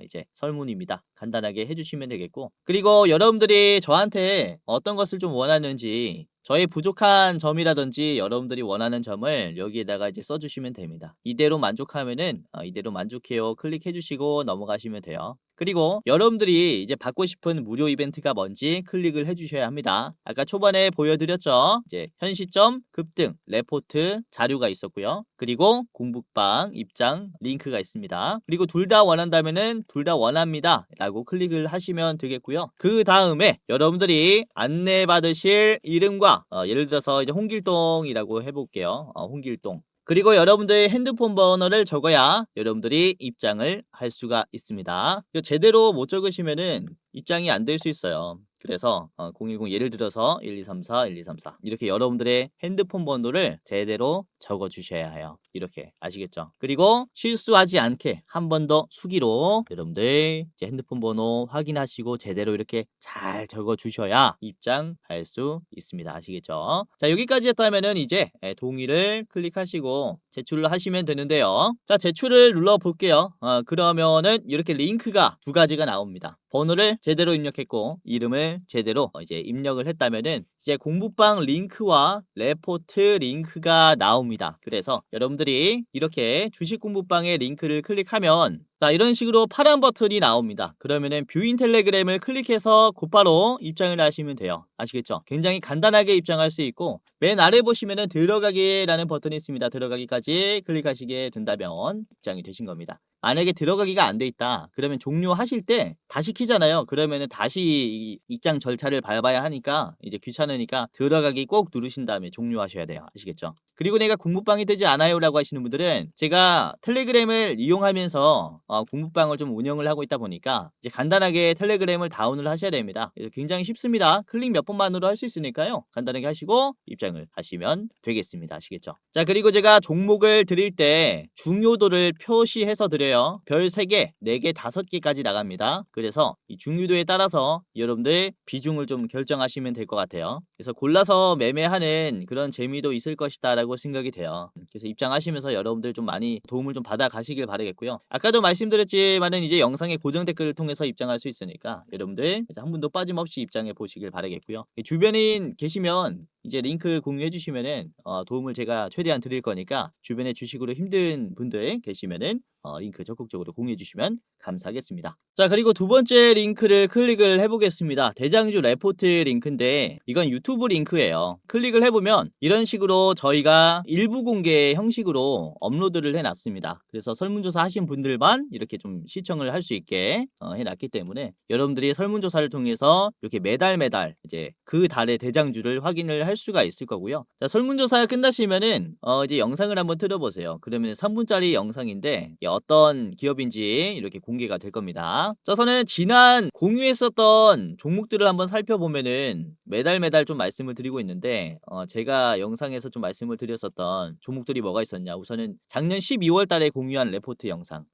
이제 설문입니다. 간단하게 해주시면 되겠고, 그리고 여러분들이 저한테 어떤 것을 좀 원하는지 저의 부족한 점이라든지 여러분들이 원하는 점을 여기에다가 이제 써주시면 됩니다. 이대로 만족하면은 이대로 만족해요 클릭해 주시고 넘어가시면 돼요. 그리고 여러분들이 이제 받고 싶은 무료 이벤트가 뭔지 클릭을 해주셔야 합니다. 아까 초반에 보여드렸죠. 이제 현 시점, 급등, 레포트, 자료가 있었고요. 그리고 공부방, 입장, 링크가 있습니다. 그리고 둘 다 원한다면은 둘 다 원합니다 라고 클릭을 하시면 되겠고요. 그 다음에 여러분들이 안내받으실 이름과 예를 들어서 이제 홍길동이라고 해볼게요. 홍길동. 그리고 여러분들의 핸드폰 번호를 적어야 여러분들이 입장을 할 수가 있습니다. 제대로 못 적으시면은 입장이 안 될 수 있어요. 그래서 010 예를 들어서 1234 1234 이렇게 여러분들의 핸드폰 번호를 제대로 적어 주셔야 해요. 이렇게 아시겠죠? 그리고 실수하지 않게 한 번 더 수기로 여러분들 이제 핸드폰 번호 확인하시고 제대로 이렇게 잘 적어 주셔야 입장할 수 있습니다. 아시겠죠? 자, 여기까지 했다면은 이제 동의를 클릭하시고 제출을 하시면 되는데요. 자, 제출을 눌러 볼게요. 그러면은 이렇게 링크가 두 가지가 나옵니다. 번호를 제대로 입력했고 이름을 제대로 이제 입력을 했다면은 이제 공부방 링크와 레포트 링크가 나옵니다. 그래서 여러분들이 이렇게 주식 공부방의 링크를 클릭하면 자, 이런 식으로 파란 버튼이 나옵니다. 그러면은 뷰인 텔레그램을 클릭해서 곧바로 입장을 하시면 돼요. 아시겠죠? 굉장히 간단하게 입장할 수 있고 맨 아래 보시면은 들어가기라는 버튼이 있습니다. 들어가기까지 클릭하시게 된다면 입장이 되신 겁니다. 만약에 들어가기가 안 돼 있다 그러면 종료하실 때 다시 키잖아요. 그러면은 다시 입장 절차를 밟아야 하니까 이제 귀찮으니까 들어가기 꼭 누르신 다음에 종료하셔야 돼요. 아시겠죠? 그리고 내가 공부방이 되지 않아요 라고 하시는 분들은 제가 텔레그램을 이용하면서 공부방을 좀 운영을 하고 있다 보니까 이제 간단하게 텔레그램을 다운을 하셔야 됩니다. 그래서 굉장히 쉽습니다. 클릭 몇 번만으로 할 수 있으니까요. 간단하게 하시고 입장을 하시면 되겠습니다. 아시겠죠? 자, 그리고 제가 종목을 드릴 때 중요도를 표시해서 드려요. 별 3개, 4개, 5개까지 나갑니다. 그래서 이 중요도에 따라서 여러분들 비중을 좀 결정하시면 될 것 같아요. 그래서 골라서 매매하는 그런 재미도 있을 것이다 라고 생각이 돼요. 그래서 입장하시면서 여러분들 좀 많이 도움을 좀 받아 가시길 바라겠고요. 아까도 말씀드렸지만은 이제 영상의 고정 댓글을 통해서 입장할 수 있으니까 여러분들 한 분도 빠짐없이 입장해 보시길 바라겠고요. 주변인 계시면 이제 링크 공유해 주시면은 도움을 제가 최대한 드릴 거니까 주변에 주식으로 힘든 분들 계시면은 링크 적극적으로 공유해 주시면 감사하겠습니다. 자, 그리고 두 번째 링크를 클릭을 해보겠습니다. 대장주 레포트 링크인데 이건 유튜브 링크예요. 클릭을 해보면 이런 식으로 저희가 일부 공개 형식으로 업로드를 해놨습니다. 그래서 설문조사 하신 분들만 이렇게 좀 시청을 할 수 있게 해놨기 때문에 여러분들이 설문조사를 통해서 이렇게 매달 이제 그 달의 대장주를 확인을 할 수가 있을 거고요. 자, 설문조사 끝나시면은 이제 영상을 한번 틀어보세요. 그러면 3분짜리 영상인데 어떤 기업인지 이렇게 공개가 될 겁니다. 저서는 지난 공유했었던 종목들을 한번 살펴보면은 매달 좀 말씀을 드리고 있는데 제가 영상에서 좀 말씀을 드렸었던 종목들이 뭐가 있었냐. 우선은 작년 12월 달에 공유한 레포트 영상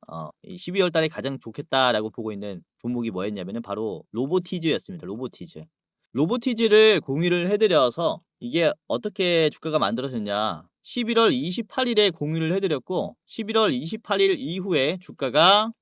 이 12월 달에 가장 좋겠다라고 보고 있는 종목이 뭐였냐면은 바로 로보티즈였습니다. 로보티즈. 로보티즈를 공유를 해드려서 이게 어떻게 주가가 만들어졌냐. 11월 28일에 공유를 해드렸고 11월 28일 이후에 주가가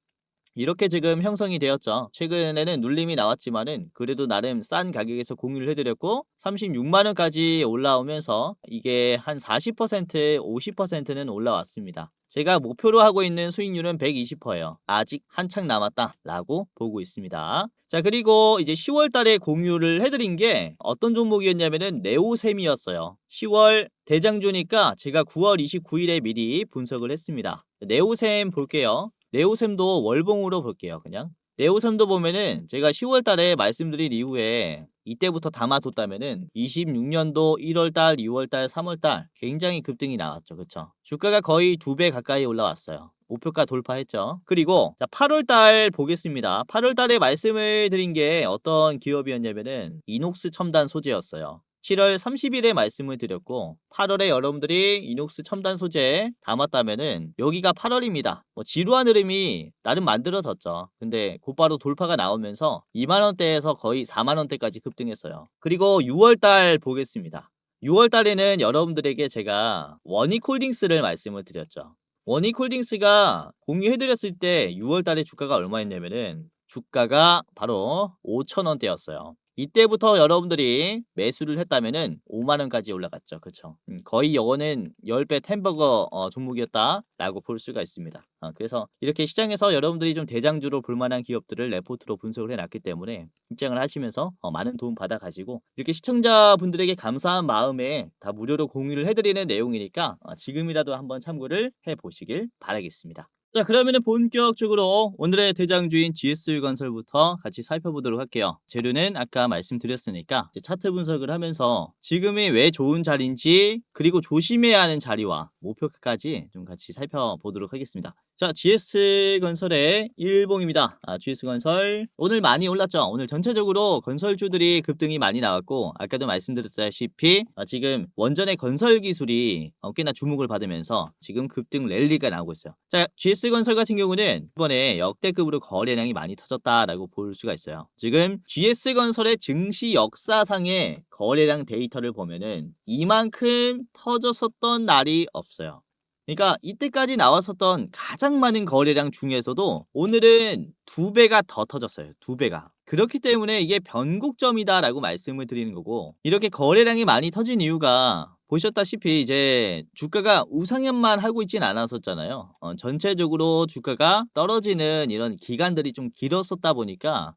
이렇게 지금 형성이 되었죠. 최근에는 눌림이 나왔지만은 그래도 나름 싼 가격에서 공유를 해드렸고 36만 원까지 올라오면서 이게 한 40%, 50%는 올라왔습니다. 제가 목표로 하고 있는 수익률은 120%예요. 아직 한창 남았다라고 보고 있습니다. 자, 그리고 이제 10월 달에 공유를 해드린 게 어떤 종목이었냐면은 네오셈이었어요. 10월 대장주니까 제가 9월 29일에 미리 분석을 했습니다. 네오셈 볼게요. 네오셈도 월봉으로 볼게요. 그냥 네오셈도 보면은 제가 10월 달에 말씀드린 이후에 이때부터 담아뒀다면은 26년도 1월 달, 2월 달, 3월 달 굉장히 급등이 나왔죠. 그쵸? 주가가 거의 2배 가까이 올라왔어요. 목표가 돌파했죠. 그리고 자, 8월 달 보겠습니다. 8월 달에 말씀을 드린 게 어떤 기업이었냐면은 이녹스 첨단 소재였어요. 7월 30일에 말씀을 드렸고 8월에 여러분들이 이녹스 첨단 소재 담았다면은 여기가 8월입니다. 뭐 지루한 흐름이 나름 만들어졌죠. 근데 곧바로 돌파가 나오면서 2만원대에서 거의 4만원대까지 급등했어요. 그리고 6월달 보겠습니다. 6월달에는 여러분들에게 제가 원익홀딩스를 말씀을 드렸죠. 원익홀딩스가 공유해드렸을 때 6월달에 주가가 얼마였냐면은 주가가 바로 5천원대였어요. 이때부터 여러분들이 매수를 했다면은 5만 원까지 올라갔죠. 그쵸? 거의 이거는 10배 템버거 종목이었다라고 볼 수가 있습니다. 그래서 이렇게 시장에서 여러분들이 좀 대장주로 볼 만한 기업들을 레포트로 분석을 해놨기 때문에 입장을 하시면서 많은 도움 받아가시고 이렇게 시청자분들에게 감사한 마음에 다 무료로 공유를 해드리는 내용이니까 지금이라도 한번 참고를 해보시길 바라겠습니다. 자, 그러면은 본격적으로 오늘의 대장주인 GS건설부터 같이 살펴보도록 할게요. 재료는 아까 말씀드렸으니까 이제 차트 분석을 하면서 지금이 왜 좋은 자리인지 그리고 조심해야 하는 자리와 목표가까지 좀 같이 살펴보도록 하겠습니다. 자, GS건설의 일봉입니다. GS건설 오늘 많이 올랐죠. 오늘 전체적으로 건설주들이 급등이 많이 나왔고 아까도 말씀드렸다시피 지금 원전의 건설 기술이 꽤나 주목을 받으면서 지금 급등 랠리가 나오고 있어요. 자, GS건설 같은 경우는 이번에 역대급으로 거래량이 많이 터졌다라고 볼 수가 있어요. 지금 GS건설의 증시 역사상의 거래량 데이터를 보면은 이만큼 터졌었던 날이 없어요. 그러니까 이때까지 나왔었던 가장 많은 거래량 중에서도 오늘은 2배가 더 터졌어요. 2배가. 그렇기 때문에 이게 변곡점이다라고 말씀을 드리는 거고 이렇게 거래량이 많이 터진 이유가 보셨다시피 이제 주가가 우상향만 하고 있진 않았었잖아요. 전체적으로 주가가 떨어지는 이런 기간들이 좀 길었었다 보니까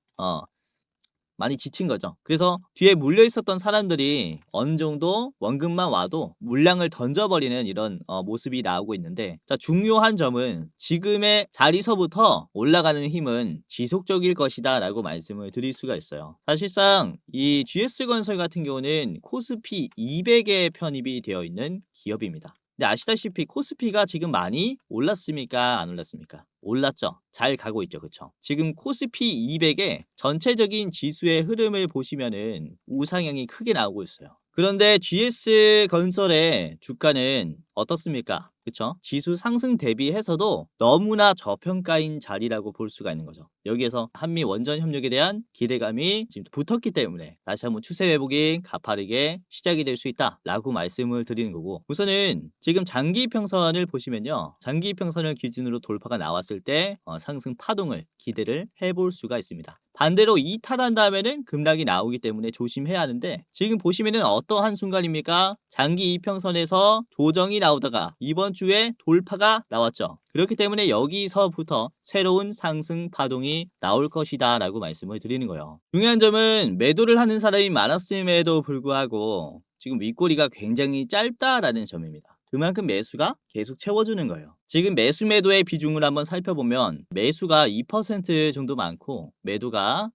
많이 지친 거죠. 그래서 뒤에 물려 있었던 사람들이 어느 정도 원금만 와도 물량을 던져버리는 이런 모습이 나오고 있는데 자, 중요한 점은 지금의 자리서부터 올라가는 힘은 지속적일 것이다 라고 말씀을 드릴 수가 있어요. 사실상 이 GS건설 같은 경우는 코스피 200에 편입이 되어 있는 기업입니다. 근데 아시다시피 코스피가 지금 많이 올랐습니까? 안 올랐습니까? 올랐죠. 잘 가고 있죠. 그쵸? 지금 코스피 200의 전체적인 지수의 흐름을 보시면은 우상향이 크게 나오고 있어요. 그런데 GS건설의 주가는 어떻습니까? 그쵸? 지수 상승 대비해서도 너무나 저평가인 자리라고 볼 수가 있는 거죠. 여기에서 한미 원전 협력에 대한 기대감이 지금 붙었기 때문에 다시 한번 추세 회복이 가파르게 시작이 될 수 있다라고 말씀을 드리는 거고 우선은 지금 장기 이평선을 보시면요. 장기 이평선을 기준으로 돌파가 나왔을 때 상승 파동을 기대를 해볼 수가 있습니다. 반대로 이탈한 다음에는 급락이 나오기 때문에 조심해야 하는데 지금 보시면은 어떠한 순간입니까? 장기 이평선에서 조정이 나오다가 이번 주에 돌파가 나왔죠. 그렇기 때문에 여기서부터 새로운 상승 파동이 나올 것이다 라고 말씀을 드리는 거예요. 중요한 점은 매도를 하는 사람이 많았음에도 불구하고 지금 윗꼬리가 굉장히 짧다라는 점입니다. 그만큼 매수가 계속 채워주는 거예요. 지금 매수 매도의 비중을 한번 살펴보면 매수가 2% 정도 많고 매도가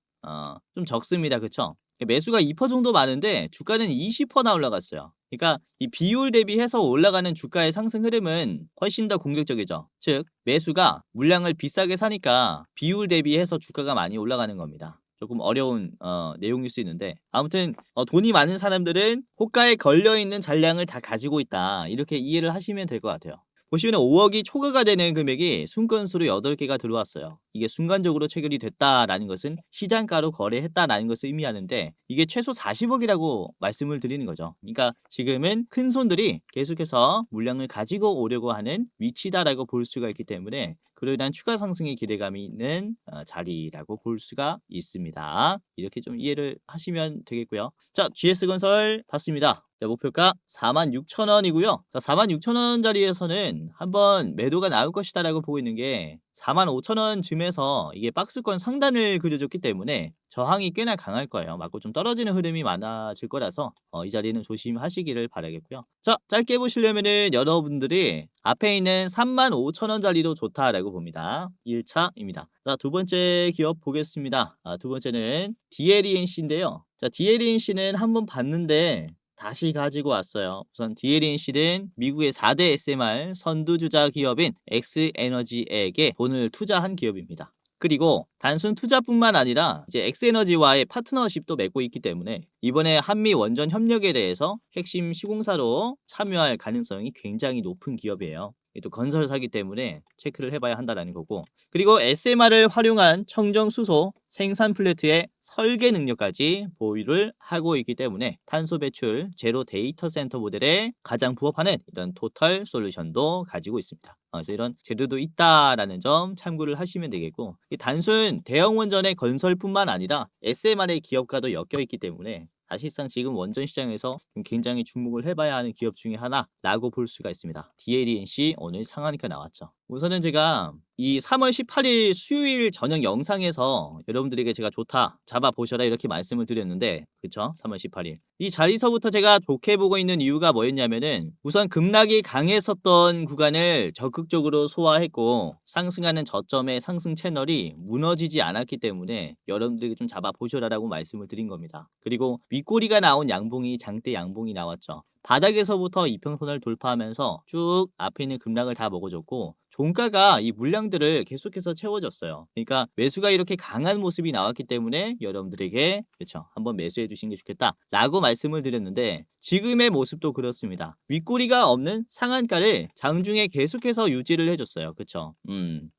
좀 적습니다. 그쵸? 매수가 2% 정도 많은데 주가는 20%나 올라갔어요. 그러니까 이 비율 대비해서 올라가는 주가의 상승 흐름은 훨씬 더 공격적이죠. 즉 매수가 물량을 비싸게 사니까 비율 대비해서 주가가 많이 올라가는 겁니다. 조금 어려운 내용일 수 있는데 아무튼 돈이 많은 사람들은 호가에 걸려있는 잔량을 다 가지고 있다 이렇게 이해를 하시면 될 것 같아요. 보시면 5억이 초과가 되는 금액이 순건수로 8개가 들어왔어요. 이게 순간적으로 체결이 됐다라는 것은 시장가로 거래했다라는 것을 의미하는데 이게 최소 40억이라고 말씀을 드리는 거죠. 그러니까 지금은 큰 손들이 계속해서 물량을 가지고 오려고 하는 위치다라고 볼 수가 있기 때문에 그로 인한 추가 상승의 기대감이 있는 자리라고 볼 수가 있습니다. 이렇게 좀 이해를 하시면 되겠고요. 자, GS건설 봤습니다. 자, 목표가 46,000원이고요. 자, 46,000원짜리에서는 한번 매도가 나올 것이다라고 보고 있는 게 45,000원쯤에서 이게 박스권 상단을 그려줬기 때문에 저항이 꽤나 강할 거예요. 맞고 좀 떨어지는 흐름이 많아질 거라서 이 자리는 조심하시기를 바라겠고요. 자, 짧게 보시려면은 여러분들이 앞에 있는 35,000원짜리도 좋다라고 봅니다. 1차입니다. 자, 두 번째 기업 보겠습니다. 두 번째는 DLENC인데요. 자, DLENC는 한번 봤는데 다시 가지고 왔어요. 우선 DLENC는 미국의 4대 SMR 선두주자 기업인 엑스에너지에게 돈을 투자한 기업입니다. 그리고 단순 투자뿐만 아니라 이제 엑스에너지와의 파트너십도 맺고 있기 때문에 이번에 한미 원전 협력에 대해서 핵심 시공사로 참여할 가능성이 굉장히 높은 기업이에요. 또 건설사기 때문에 체크를 해봐야 한다는 거고, 그리고 SMR을 활용한 청정수소 생산 플랜트의 설계 능력까지 보유를 하고 있기 때문에 탄소 배출 제로 데이터 센터 모델에 가장 부합하는 이런 토탈 솔루션도 가지고 있습니다. 그래서 이런 재료도 있다라는 점 참고를 하시면 되겠고, 단순 대형 원전의 건설뿐만 아니라 SMR의 기업과도 엮여 있기 때문에 사실상 지금 원전 시장에서 굉장히 주목을 해봐야 하는 기업 중에 하나라고 볼 수가 있습니다. DLENC 오늘 상한가 나왔죠. 우선은 제가 이 3월 18일 수요일 저녁 영상에서 여러분들에게 제가 좋다, 잡아보셔라 이렇게 말씀을 드렸는데, 그쵸? 3월 18일 이 자리서부터 제가 좋게 보고 있는 이유가 뭐였냐면은 우선 급락이 강했었던 구간을 적극적으로 소화했고 상승하는 저점의 상승 채널이 무너지지 않았기 때문에 여러분들에게 좀 잡아보셔라라고 말씀을 드린 겁니다. 그리고 윗꼬리가 나온 양봉이 장대 양봉이 나왔죠. 바닥에서부터 이평선을 돌파하면서 쭉 앞에 있는 급락을 다 먹어줬고 종가가 이 물량들을 계속해서 채워줬어요. 그러니까 매수가 이렇게 강한 모습이 나왔기 때문에 여러분들에게 그렇죠, 한번 매수해 주시는 게 좋겠다 라고 말씀을 드렸는데 지금의 모습도 그렇습니다. 윗꼬리가 없는 상한가를 장중에 계속해서 유지를 해줬어요. 그쵸?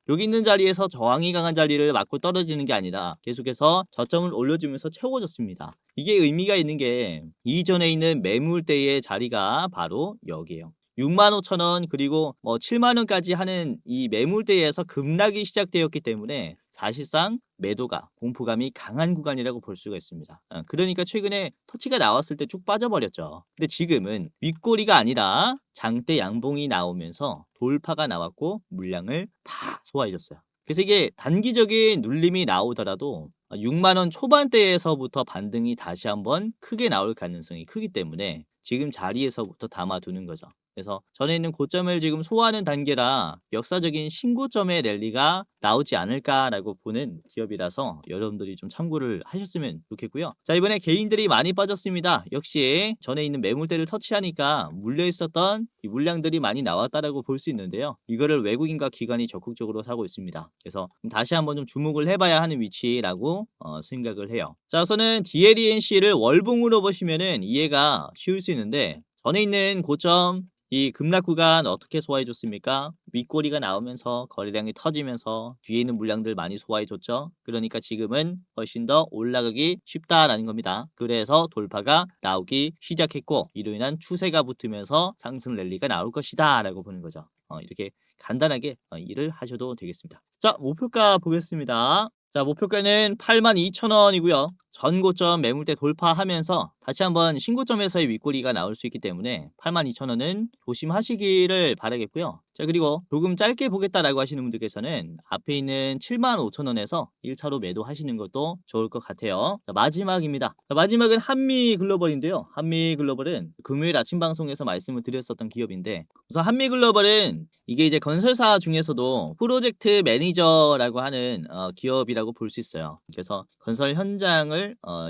여기 있는 자리에서 저항이 강한 자리를 맞고 떨어지는 게 아니라 계속해서 저점을 올려주면서 채워줬습니다. 이게 의미가 있는 게 이전에 있는 매물대의 자리가 바로 여기에요. 65,000원 그리고 7만원까지 하는 이 매물대에서 급락이 시작되었기 때문에 사실상 매도가 공포감이 강한 구간이라고 볼 수가 있습니다. 그러니까 최근에 터치가 나왔을 때 쭉 빠져버렸죠. 근데 지금은 윗꼬리가 아니라 장대 양봉이 나오면서 돌파가 나왔고 물량을 다 소화해줬어요. 그래서 이게 단기적인 눌림이 나오더라도 6만원 초반대에서부터 반등이 다시 한번 크게 나올 가능성이 크기 때문에 지금 자리에서부터 담아두는 거죠. 그래서 전에 있는 고점을 지금 소화하는 단계라 역사적인 신고점의 랠리가 나오지 않을까라고 보는 기업이라서 여러분들이 좀 참고를 하셨으면 좋겠고요. 자, 이번에 개인들이 많이 빠졌습니다. 역시 전에 있는 매물대를 터치하니까 물려 있었던 이 물량들이 많이 나왔다라고 볼 수 있는데요. 이거를 외국인과 기관이 적극적으로 사고 있습니다. 그래서 다시 한번 좀 주목을 해봐야 하는 위치라고 생각을 해요. 자, 우선은 DLENC를 월봉으로 보시면은 이해가 쉬울 수 있는데 전에 있는 고점 이 급락 구간 어떻게 소화해 줬습니까? 윗꼬리가 나오면서 거래량이 터지면서 뒤에 있는 물량들 많이 소화해 줬죠. 그러니까 지금은 훨씬 더 올라가기 쉽다라는 겁니다. 그래서 돌파가 나오기 시작했고 이로 인한 추세가 붙으면서 상승 랠리가 나올 것이다 라고 보는 거죠. 이렇게 간단하게 일을 하셔도 되겠습니다. 자, 목표가 보겠습니다. 자, 목표가는 82,000원이고요. 전 고점 매물대 돌파하면서 다시 한번 신고점에서의 윗꼬리가 나올 수 있기 때문에 82,000원은 조심하시기를 바라겠고요. 자, 그리고 조금 짧게 보겠다라고 하시는 분들께서는 앞에 있는 75,000원에서 1차로 매도하시는 것도 좋을 것 같아요. 자, 마지막입니다. 자, 마지막은 한미글로벌인데요. 한미글로벌은 금요일 아침 방송에서 말씀을 드렸었던 기업인데 우선 한미글로벌은 이게 이제 건설사 중에서도 프로젝트 매니저라고 하는 기업이라고 볼 수 있어요. 그래서 건설 현장을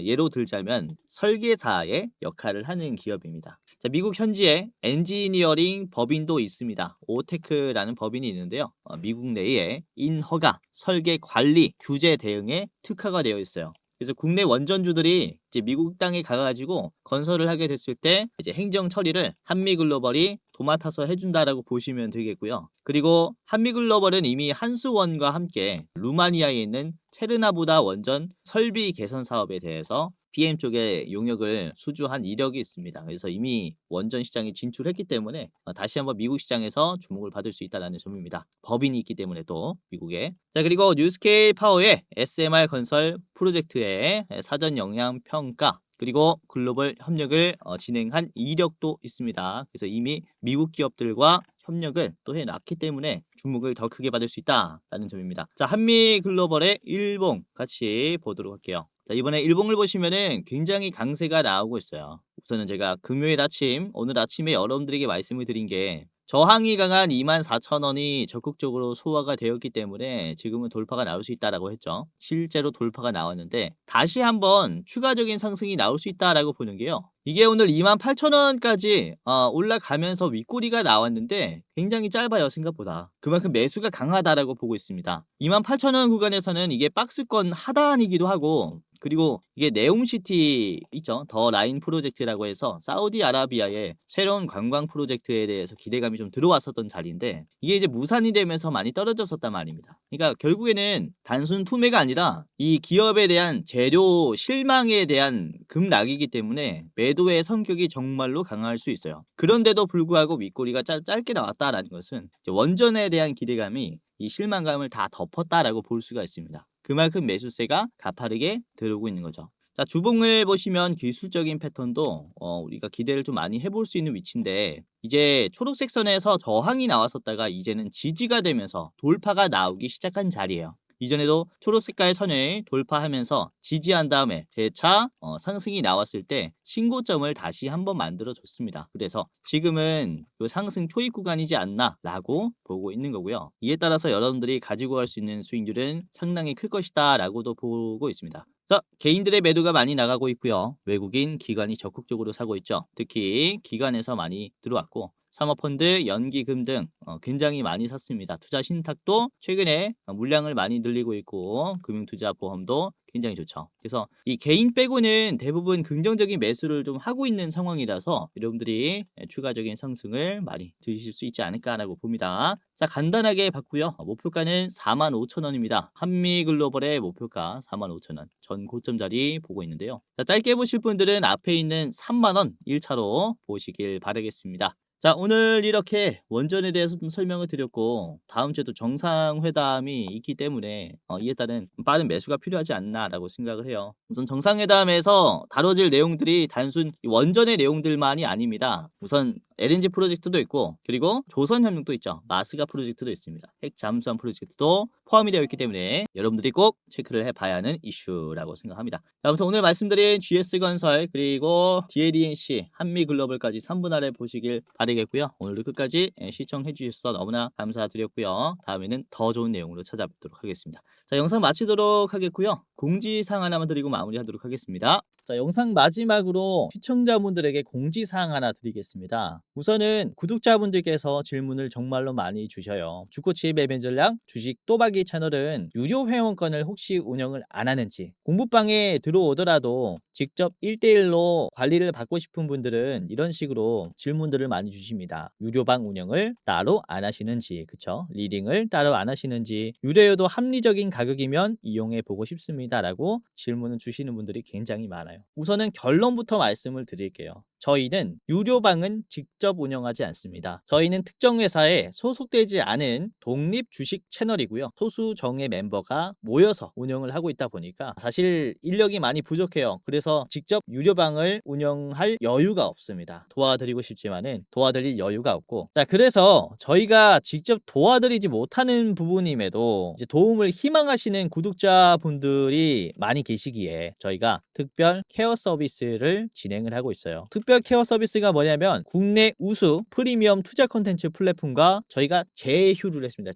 예로 들자면 설계사의 역할을 하는 기업입니다. 자, 미국 현지에 엔지니어링 법인도 있습니다. 오테크라는 법인이 있는데요. 미국 내에 인허가, 설계 관리, 규제 대응에 특화가 되어 있어요. 그래서 국내 원전주들이 이제 미국 땅에 가가지고 건설을 하게 됐을 때 이제 행정 처리를 한미글로벌이 도맡아서 해준다라고 보시면 되겠고요. 그리고 한미글로벌은 이미 한수원과 함께 루마니아에 있는 체르나보다 원전 설비 개선 사업에 대해서 PM 쪽에 용역을 수주한 이력이 있습니다. 그래서 이미 원전 시장에 진출했기 때문에 다시 한번 미국 시장에서 주목을 받을 수 있다는 점입니다. 법인이 있기 때문에 또 미국에. 자, 그리고 뉴스케일 파워의 SMR 건설 프로젝트의 사전 영향 평가 그리고 글로벌 협력을 진행한 이력도 있습니다. 그래서 이미 미국 기업들과 협력을 또 해놨기 때문에 주목을 더 크게 받을 수 있다라는 점입니다. 자, 한미 글로벌의 일봉 같이 보도록 할게요. 자, 이번에 일봉을 보시면은 굉장히 강세가 나오고 있어요. 우선은 제가 금요일 아침, 오늘 아침에 여러분들에게 말씀을 드린 게 저항이 강한 24,000원이 적극적으로 소화가 되었기 때문에 지금은 돌파가 나올 수 있다라고 했죠. 실제로 돌파가 나왔는데 다시 한번 추가적인 상승이 나올 수 있다라고 보는 게요. 이게 오늘 28,000원까지 올라가면서 윗꼬리가 나왔는데 굉장히 짧아요, 생각보다. 그만큼 매수가 강하다라고 보고 있습니다. 28,000원 구간에서는 이게 박스권 하단이기도 하고 그리고 이게 네옴시티 있죠. 더 라인 프로젝트라고 해서 사우디아라비아의 새로운 관광 프로젝트에 대해서 기대감이 좀 들어왔었던 자리인데 이게 이제 무산이 되면서 많이 떨어졌었단 말입니다. 그러니까 결국에는 단순 투매가 아니라 이 기업에 대한 재료 실망에 대한 급락이기 때문에 매도의 성격이 정말로 강할 수 있어요. 그런데도 불구하고 윗꼬리가 짧게 나왔다라는 것은 원전에 대한 기대감이 이 실망감을 다 덮었다라고 볼 수가 있습니다. 그만큼 매수세가 가파르게 들어오고 있는 거죠. 자, 주봉을 보시면 기술적인 패턴도 우리가 기대를 좀 많이 해볼 수 있는 위치인데 이제 초록색 선에서 저항이 나왔었다가 이제는 지지가 되면서 돌파가 나오기 시작한 자리예요. 이전에도 초록색깔 선을 돌파하면서 지지한 다음에 재차 상승이 나왔을 때 신고점을 다시 한번 만들어 줬습니다. 그래서 지금은 요 상승 초입 구간이지 않나 라고 보고 있는 거고요. 이에 따라서 여러분들이 가지고 갈 수 있는 수익률은 상당히 클 것이다 라고도 보고 있습니다. 자, 개인들의 매도가 많이 나가고 있고요. 외국인 기관이 적극적으로 사고 있죠. 특히 기관에서 많이 들어왔고 사모펀드, 연기금 등 굉장히 많이 샀습니다. 투자 신탁도 최근에 물량을 많이 늘리고 있고 금융투자보험도 굉장히 좋죠. 그래서 이 개인 빼고는 대부분 긍정적인 매수를 좀 하고 있는 상황이라서 여러분들이 추가적인 상승을 많이 드실 수 있지 않을까라고 봅니다. 자, 간단하게 봤고요. 목표가는 45,000원입니다. 한미글로벌의 목표가 45,000원. 전 고점 자리 보고 있는데요. 자, 짧게 보실 분들은 앞에 있는 3만원 1차로 보시길 바라겠습니다. 자, 오늘 이렇게 원전에 대해서 좀 설명을 드렸고 다음 주에도 정상회담이 있기 때문에 이에 따른 빠른 매수가 필요하지 않나라고 생각을 해요. 우선 정상회담에서 다뤄질 내용들이 단순 원전의 내용들만이 아닙니다. 우선 LNG 프로젝트도 있고 그리고 조선협력도 있죠. 마스가 프로젝트도 있습니다. 핵 잠수함 프로젝트도 포함이 되어 있기 때문에 여러분들이 꼭 체크를 해봐야 하는 이슈라고 생각합니다. 자, 아무튼 오늘 말씀드린 GS건설 그리고 DADNC 한미글로벌까지 3분 아래 보시길 바라겠고요. 오늘도 끝까지 시청해 주셔서 너무나 감사드렸고요. 다음에는 더 좋은 내용으로 찾아뵙도록 하겠습니다. 자, 영상 마치도록 하겠고요. 공지사항 하나만 드리고 마무리하도록 하겠습니다. 자, 영상 마지막으로 시청자분들에게 공지사항 하나 드리겠습니다. 우선은 구독자분들께서 질문을 정말로 많이 주셔요. 주코치 매매 전략 주식 또박이 채널은 유료 회원권을 혹시 운영을 안 하는지 공부방에 들어오더라도 직접 1대1로 관리를 받고 싶은 분들은 이런 식으로 질문들을 많이 주십니다. 유료방 운영을 따로 안 하시는지, 그쵸? 리딩을 따로 안 하시는지, 유료여도 합리적인 가격이면 이용해 보고 싶습니다 라고 질문을 주시는 분들이 굉장히 많아요. 우선은 결론부터 말씀을 드릴게요. 저희는 유료방은 직접 운영하지 않습니다. 저희는 특정 회사에 소속되지 않은 독립 주식 채널이고요. 소수 정예 멤버가 모여서 운영을 하고 있다 보니까 사실 인력이 많이 부족해요. 그래서 직접 유료방을 운영할 여유가 없습니다. 도와드리고 싶지만은 도와드릴 여유가 없고, 자, 그래서 저희가 직접 도와드리지 못하는 부분임에도 이제 도움을 희망하시는 구독자분들이 많이 계시기에 저희가 특별 케어 서비스를 진행을 하고 있어요. 특별 케어 서비스가 뭐냐면 국내 우수 프리미엄 투자 콘텐츠 플랫폼과 저희가 제휴를 했습니다.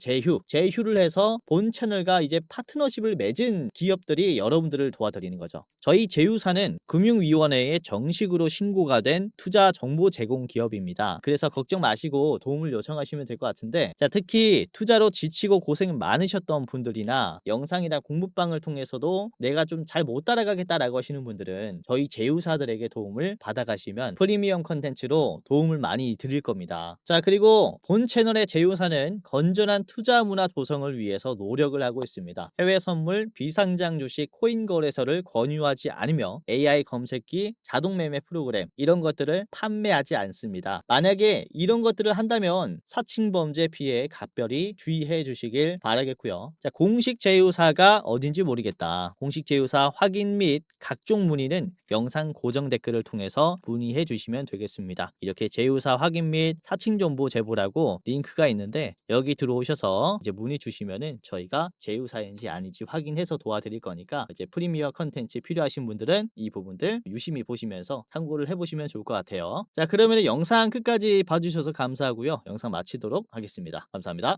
제휴를 해서 본 채널과 이제 파트너십을 맺은 기업들이 여러분들을 도와드리는 거죠. 저희 제휴사는 금융위원회에 정식으로 신고가 된 투자 정보 제공 기업입니다. 그래서 걱정 마시고 도움을 요청하시면 될 것 같은데, 자, 특히 투자로 지치고 고생 많으셨던 분들이나 영상이나 공부방을 통해서도 내가 좀 잘 못 따라가겠다라고 하시는 분들은 저희 제휴사들에게 도움을 받아가시면 보시면 프리미엄 컨텐츠로 도움을 많이 드릴 겁니다. 자, 그리고 본 채널의 제휴사는 건전한 투자 문화 조성을 위해서 노력을 하고 있습니다. 해외 선물, 비상장 주식, 코인 거래소를 권유하지 않으며 AI 검색기, 자동 매매 프로그램 이런 것들을 판매하지 않습니다. 만약에 이런 것들을 한다면 사칭 범죄 피해에 각별히 주의해 주시길 바라겠고요. 자, 공식 제휴사가 어딘지 모르겠다. 공식 제휴사 확인 및 각종 문의는 영상 고정 댓글을 통해서 문의해 주시면 되겠습니다. 이렇게 제휴사 확인 및 사칭 정보 제보라고 링크가 있는데 여기 들어오셔서 이제 문의 주시면은 저희가 제휴사인지 아닌지 확인해서 도와드릴 거니까 이제 프리미어 컨텐츠 필요하신 분들은 이 부분들 유심히 보시면서 참고를 해보시면 좋을 것 같아요. 자, 그러면 영상 끝까지 봐주셔서 감사하고요. 영상 마치도록 하겠습니다. 감사합니다.